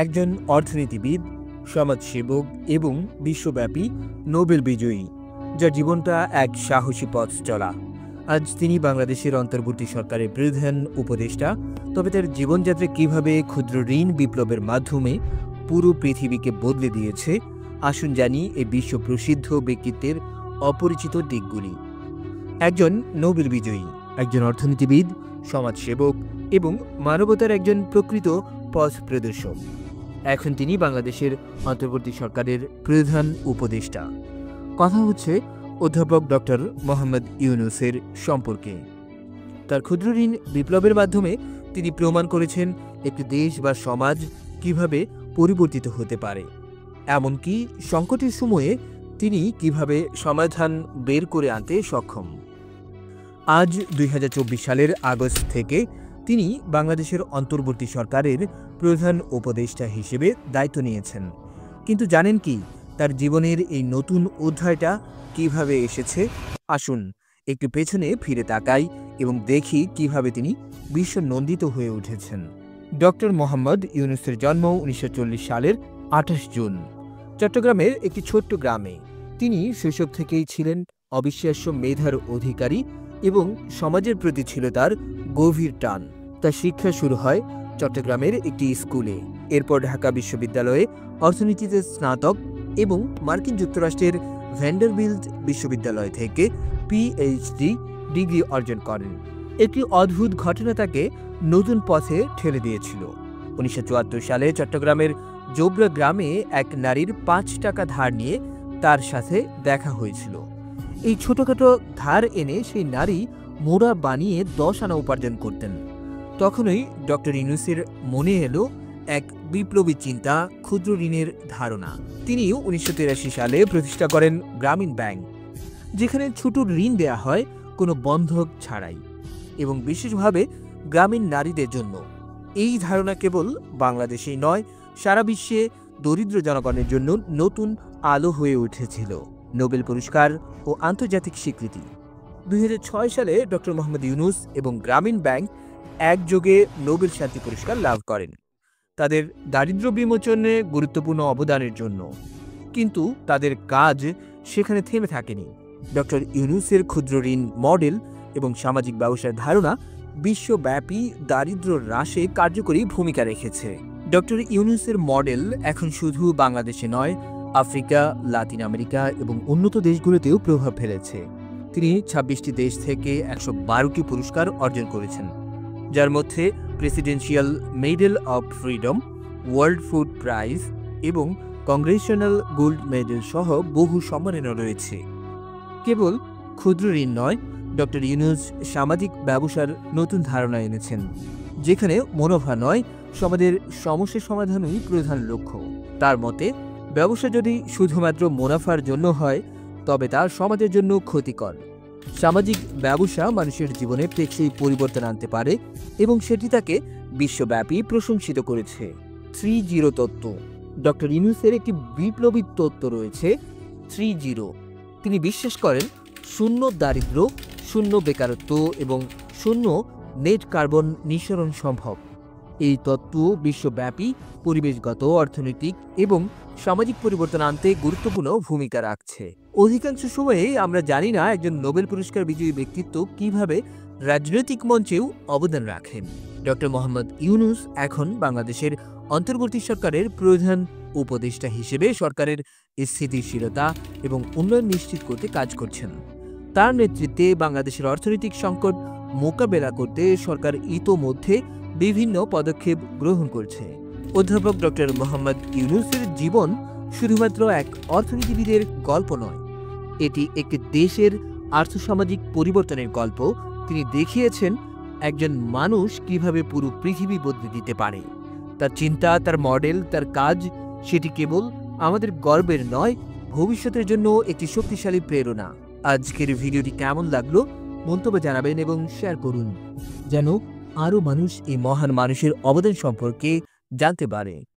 একজন অর্থনীতিবিদ, সমাজসেবক এবং বিশ্বব্যাপী নোবেল বিজয়ী, যার জীবনটা এক সাহসী পথ চলা। আজ তিনি বাংলাদেশের অন্তর্বর্তী সরকারের প্রধান উপদেষ্টা। তবে তার জীবনযাত্রা কিভাবে ক্ষুদ্র ঋণ বিপ্লবের মাধ্যমে পুরো পৃথিবীকে বদলে দিয়েছে, আসুন জানি এই বিশ্ব প্রসিদ্ধ ব্যক্তিত্বের অপরিচিত দিকগুলি। একজন নোবেল বিজয়ী, একজন অর্থনীতিবিদ, সমাজসেবক এবং মানবতার একজন প্রকৃত পথ প্রদর্শক। এখন তিনি বাংলাদেশের অন্তর্বর্তী সরকারের প্রধান উপদেষ্টা। কথা হচ্ছে অধ্যাপক ডক্টর মোহাম্মদ ইউনূসের সম্পর্কে। তার ক্ষুদ্র ঋণ বিপ্লবের মাধ্যমে তিনি প্রমাণ করেছেন একটি দেশ বা সমাজ কিভাবে পরিবর্তিত হতে পারে, এমনকি সংকটের সময়ে তিনি কিভাবে সমাধান বের করে আনতে সক্ষম। আজ ২০২৪ সালের আগস্ট থেকে তিনি বাংলাদেশের অন্তর্বর্তী সরকারের প্রধান উপদেষ্টা হিসেবে দায়িত্ব নিয়েছেন। কিন্তু জানেন কি তার জীবনের এই নতুন অধ্যায়টা কিভাবে এসেছে? আসুন একটু পেছনে ফিরে তাকাই এবং দেখি কিভাবে তিনি বিশ্বনন্দিত হয়ে উঠেছেন। ডক্টর মোহাম্মদ ইউনূসের জন্ম ১৯৪০ সালের ২৮ জুন চট্টগ্রামের একটি ছোট্ট গ্রামে। তিনি শৈশব থেকেই ছিলেন অবিশ্বাস্য মেধার অধিকারী এবং সমাজের প্রতি ছিল তার গভীর টান। তার শিক্ষা শুরু হয় চট্টগ্রামের একটি স্কুলে, এরপর ঢাকা বিশ্ববিদ্যালয়ে অর্থনীতিতে স্নাতক এবং মার্কিন যুক্তরাষ্ট্রের ভ্যান্ডারবিল্ট বিশ্ববিদ্যালয় থেকে পিএইচডি ডিগ্রি অর্জন করেন। একটি অদ্ভুত ঘটনা তাকে নতুন পথে ঠেলে দিয়েছিল। ১৯৭৪ সালে চট্টগ্রামের জোবরা গ্রামে এক নারীর ৫ টাকা ধার নিয়ে তার সাথে দেখা হয়েছিল। এই ছোটখাটো ধার এনে সেই নারী মোড়া বানিয়ে ১০ আনা উপার্জন করতেন। তখনই ডক্টর ইউনূসের মনে এলো এক বিপ্লবী চিন্তা, ক্ষুদ্র ঋণের ধারণা। তিনি ১৯৮৩ সালে প্রতিষ্ঠা করেন গ্রামীণ ব্যাংক, যেখানে ছোট ঋণ দেয়া হয় কোনো বন্ধক ছাড়াই এবং বিশেষভাবে গ্রামীণ নারীদের জন্য। এই ধারণা কেবল বাংলাদেশেই নয়, সারা বিশ্বে দরিদ্র জনগণের জন্য নতুন আলো হয়ে উঠেছিল। নোবেল পুরস্কার ও আন্তর্জাতিক স্বীকৃতি। ২০০৬ সালে ডক্টর মোহাম্মদ ইউনূস এবং গ্রামীণ ব্যাংক একযোগে নোবেল শান্তি পুরস্কার লাভ করেন তাদের দারিদ্র্য বিমোচনে গুরুত্বপূর্ণ অবদানের জন্য। কিন্তু তাদের কাজ সেখানে থেমে থাকেনি। ডক্টর ইউনূসের ক্ষুদ্র ঋণ মডেল এবং সামাজিক ব্যবসার ধারণা বিশ্বব্যাপী দারিদ্র্য হ্রাসে কার্যকরী ভূমিকা রেখেছে। ডক্টর ইউনূসের মডেল এখন শুধু বাংলাদেশে নয়, আফ্রিকা, লাতিন আমেরিকা এবং উন্নত দেশগুলোতেও প্রভাব ফেলেছে। তিনি ২৬টি দেশ থেকে ১১২টি পুরস্কার অর্জন করেছেন, যার মধ্যে presidential medal of freedom, world food prize এবং কংগ্রেশনাল গোল্ড মেডেল সহ বহু সম্মাননা রয়েছে। কেবল ক্ষুদ্র ঋণ নয়, ডক্টর ইউনূস সামাজিক ব্যবসার নতুন ধারণা এনেছেন, যেখানে মুনাফা নয়, সমাজের সমস্যা সমাধানই প্রধান লক্ষ্য। তার মতে, ব্যবসা যদি শুধুমাত্র মুনাফার জন্য হয় তবে তা সমাজের জন্য ক্ষতিকর। সামাজিক ব্যবসা মানুষের জীবনে টেকসই পরিবর্তন আনতে পারে এবং সেটি তাকে বিশ্বব্যাপী প্রশংসিত করেছে। ৩-0 তত্ত্ব। ডক্টর ইউনূসের একটি বিপ্লবী তত্ত্ব রয়েছে, ৩-0। তিনি বিশ্বাস করেন শূন্য দারিদ্র্য, শূন্য বেকারত্ব এবং শূন্য নেট কার্বন নিঃসরণ সম্ভব। এই তত্ত্ব বিশ্বব্যাপী পরিবেশগত, অর্থনৈতিক এবং সামাজিক পরিবর্তন আনতে গুরুত্বপূর্ণ ভূমিকা রাখছে। অধিকাংশ সময়ে আমরা জানি না একজন নোবেল পুরস্কার বিজয়ী ব্যক্তিত্ব কিভাবে রাজনৈতিক মঞ্চেও অবদান রাখেন। ডক্টর মোহাম্মদ ইউনূস এখন বাংলাদেশের অন্তর্বর্তী সরকারের প্রধান উপদেষ্টা হিসেবে সরকারের স্থিতিশীলতা এবং উন্নয়ন নিশ্চিত করতে কাজ করছেন। তার নেতৃত্বে বাংলাদেশের অর্থনৈতিক সংকট মোকাবেলা করতে সরকার ইতোমধ্যে বিভিন্ন পদক্ষেপ গ্রহণ করছে। অধ্যাপক ডক্টর মোহাম্মদ ইউনূসের জীবন শুধুমাত্র এক অর্থনীতিবিদের গল্প নয়, এটি একটি দেশের আর্থসামাজিক পরিবর্তনের গল্প। তিনি দেখিয়েছেন একজন মানুষ কিভাবে পুরো পৃথিবী বদলে দিতে পারে। তার চিন্তা, তার মডেল, তার কাজ, সেটি কেবল আমাদের গর্বের নয়, ভবিষ্যতের জন্য একটি শক্তিশালী প্রেরণা। আজকের ভিডিওটি কেমন লাগলো মন্তব্য জানাবেন এবং শেয়ার করুন, যেন আরও মানুষ এই মহান মানুষের অবদান সম্পর্কে জানতে পারে।